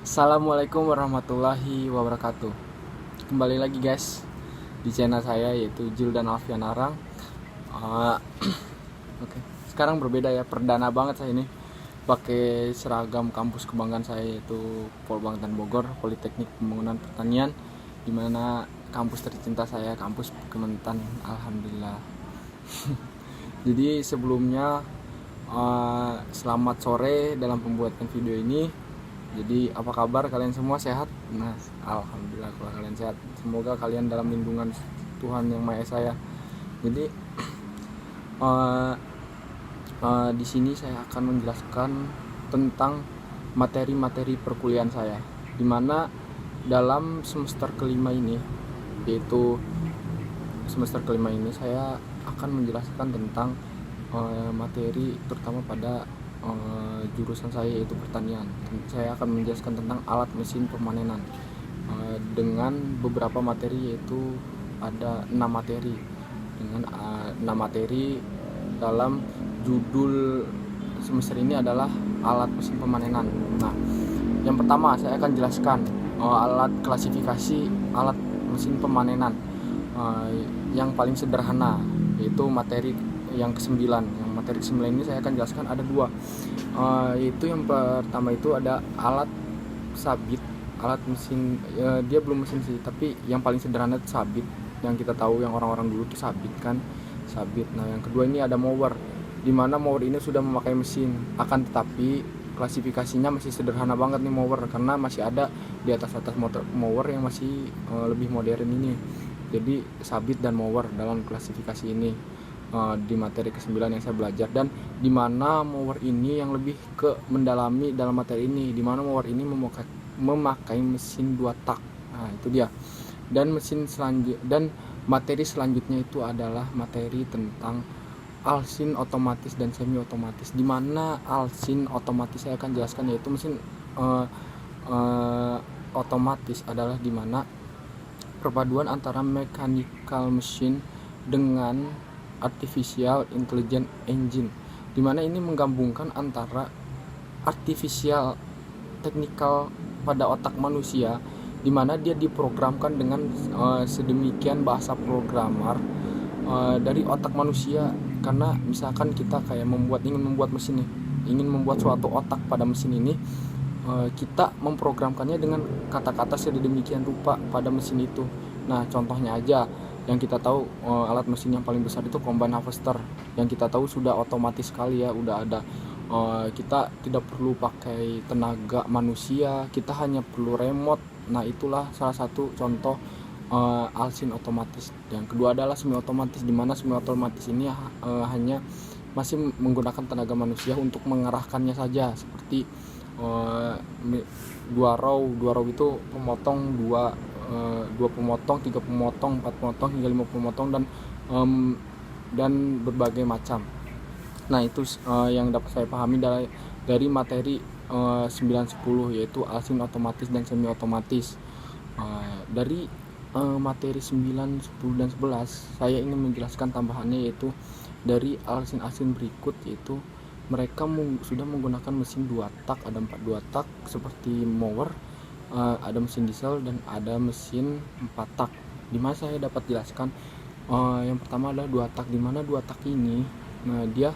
Assalamualaikum warahmatullahi wabarakatuh. Kembali lagi guys di channel saya, yaitu Juldan Alfian Arang. Uh, Oke, sekarang berbeda ya, perdana banget saya ini pakai seragam kampus kebanggaan saya, yaitu Polbangtan Bogor, Politeknik Pembangunan Pertanian, dimana kampus tercinta saya, kampus Kementan. Alhamdulillah. Jadi sebelumnya selamat sore dalam pembuatan video ini. Jadi apa kabar kalian semua, sehat? Nah, alhamdulillah kalau kalian sehat. Semoga kalian dalam lindungan Tuhan Yang Maha Esa ya. Jadi di sini saya akan menjelaskan tentang materi-materi perkuliahan saya, dimana dalam semester kelima ini, yaitu semester kelima ini saya akan menjelaskan tentang materi terutama pada jurusan saya, yaitu pertanian. Saya akan menjelaskan tentang alat mesin pemanenan dengan beberapa materi, yaitu ada 6 materi dengan 6 materi dalam judul semester ini adalah alat mesin pemanenan. Nah, yang pertama saya akan jelaskan alat klasifikasi alat mesin pemanenan yang paling sederhana, yaitu materi yang ke-9. Yang materi ke-9 ini saya akan jelaskan ada 2, yaitu yang pertama itu ada alat sabit, alat mesin, dia belum mesin sih, tapi yang paling sederhana itu sabit, yang kita tahu yang orang-orang dulu tuh sabit kan, sabit. Nah, yang kedua ini ada mower, dimana mower ini sudah memakai mesin, akan tetapi klasifikasinya masih sederhana banget nih mower, karena masih ada di atas motor mower yang masih lebih modern ini. Jadi sabit dan mower dalam klasifikasi ini di materi ke-9 yang saya belajar, dan dimana mower ini yang lebih ke mendalami dalam materi ini, dimana mower ini memakai mesin 2 tak. Nah, itu dia. Dan materi selanjutnya itu adalah materi tentang alsin otomatis dan semi otomatis, dimana alsin otomatis saya akan jelaskan, yaitu mesin otomatis adalah dimana perpaduan antara mechanical machine dengan artificial intelligent engine, dimana ini menggabungkan antara artificial technical pada otak manusia, dimana dia diprogramkan dengan sedemikian bahasa programmer dari otak manusia. Karena misalkan kita kayak ingin membuat mesin nih, ingin membuat suatu otak pada mesin ini, kita memprogramkannya dengan kata-kata sedemikian rupa pada mesin itu. Nah, contohnya aja yang kita tahu, alat mesin yang paling besar itu combine harvester, yang kita tahu sudah otomatis sekali ya, udah ada, kita tidak perlu pakai tenaga manusia, kita hanya perlu remote. Nah, itulah salah satu contoh alsin otomatis. Yang kedua adalah semi otomatis, dimana semi otomatis ini hanya masih menggunakan tenaga manusia untuk mengarahkannya saja, seperti 2 row itu pemotong 2 pemotong, 3 pemotong, 4 pemotong hingga 5 pemotong, dan berbagai macam. Nah, itu yang dapat saya pahami dari materi 9-10, yaitu alsin otomatis dan semi otomatis. Dari materi 9, 10, dan 11 saya ingin menjelaskan tambahannya, yaitu dari alsin berikut, yaitu mereka sudah menggunakan mesin 2 tak, ada 2 tak seperti mower, ada mesin diesel, dan ada mesin 4 tak. Dimana saya dapat jelaskan yang pertama adalah 2 tak, dimana 2 tak ini, dia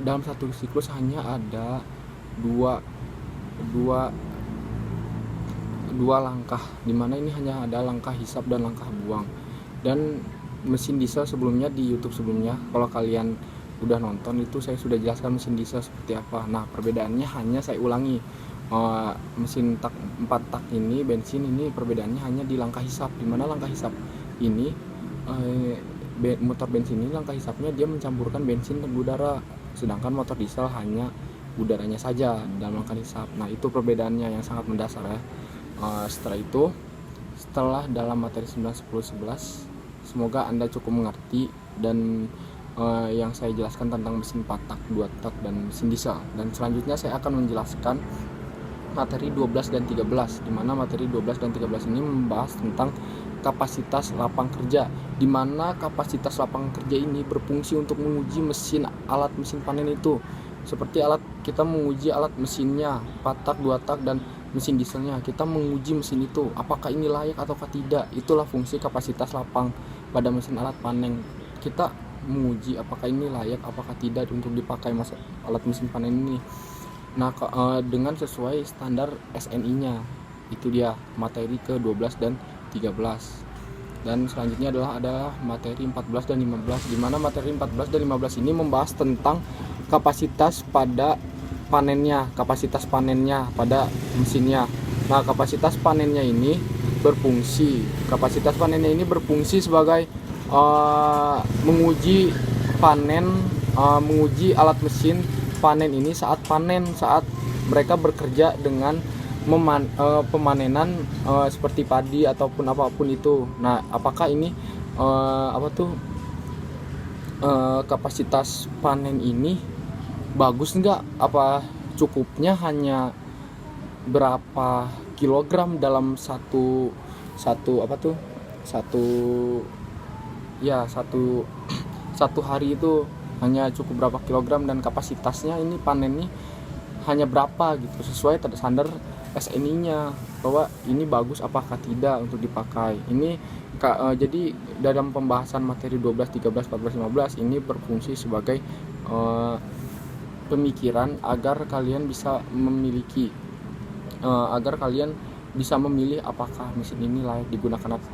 dalam satu siklus hanya ada dua langkah, dimana ini hanya ada langkah hisap dan langkah buang. Dan mesin diesel sebelumnya di YouTube sebelumnya, kalau kalian udah nonton itu, saya sudah jelaskan mesin diesel seperti apa. Nah, perbedaannya hanya saya ulangi, mesin 4 tak ini, bensin ini, perbedaannya hanya di langkah hisap, dimana langkah hisap ini, motor bensin ini langkah hisapnya dia mencampurkan bensin dan udara, sedangkan motor diesel hanya udaranya saja dalam langkah hisap. Nah, itu perbedaannya yang sangat mendasar ya. Setelah dalam materi 9, 10, 11, semoga Anda cukup mengerti dan yang saya jelaskan tentang mesin 4 tak, 2 tak, dan mesin diesel. Dan selanjutnya saya akan menjelaskan materi 12 dan 13, dimana materi 12 dan 13 ini membahas tentang kapasitas lapang kerja, dimana kapasitas lapang kerja ini berfungsi untuk menguji alat mesin panen itu. Seperti kita menguji alat mesinnya 4 tak, 2 tak, dan mesin dieselnya, kita menguji mesin itu apakah ini layak ataukah tidak. Itulah fungsi kapasitas lapang pada mesin alat panen. Kita menguji apakah ini layak apakah tidak untuk dipakai alat mesin panen ini. Nah, dengan sesuai standar SNI-nya. Itu dia materi ke-12 dan 13. Dan selanjutnya adalah materi 14 dan 15, di mana materi 14 dan 15 ini membahas tentang kapasitas pada panennya, kapasitas panennya pada mesinnya. Nah, kapasitas panennya ini berfungsi sebagai menguji panen, menguji alat mesin panen ini saat mereka bekerja dengan pemanenan seperti padi ataupun apapun itu. Nah, apakah ini kapasitas panen ini bagus enggak, apa cukupnya hanya berapa kilogram dalam satu hari itu, hanya cukup berapa kilogram, dan kapasitasnya ini panen ini hanya berapa gitu, sesuai standar SNI-nya, bahwa ini bagus apakah tidak untuk dipakai. Ini jadi dalam pembahasan materi 12, 13, 14, 15 ini berfungsi sebagai pemikiran agar kalian bisa memilih apakah mesin ini layak digunakan atau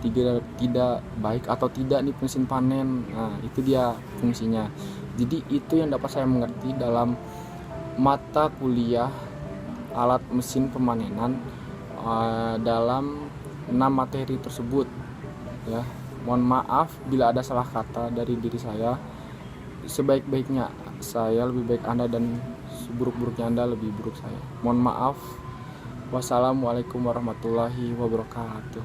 tidak, baik atau tidak nih mesin panen. Nah, itu dia fungsinya. Jadi itu yang dapat saya mengerti dalam mata kuliah alat mesin pemanenan dalam 6 materi tersebut ya. Mohon maaf bila ada salah kata dari diri saya. Sebaik-baiknya saya lebih baik Anda, dan seburuk-buruknya Anda lebih buruk saya. Mohon maaf. Wassalamualaikum warahmatullahi wabarakatuh.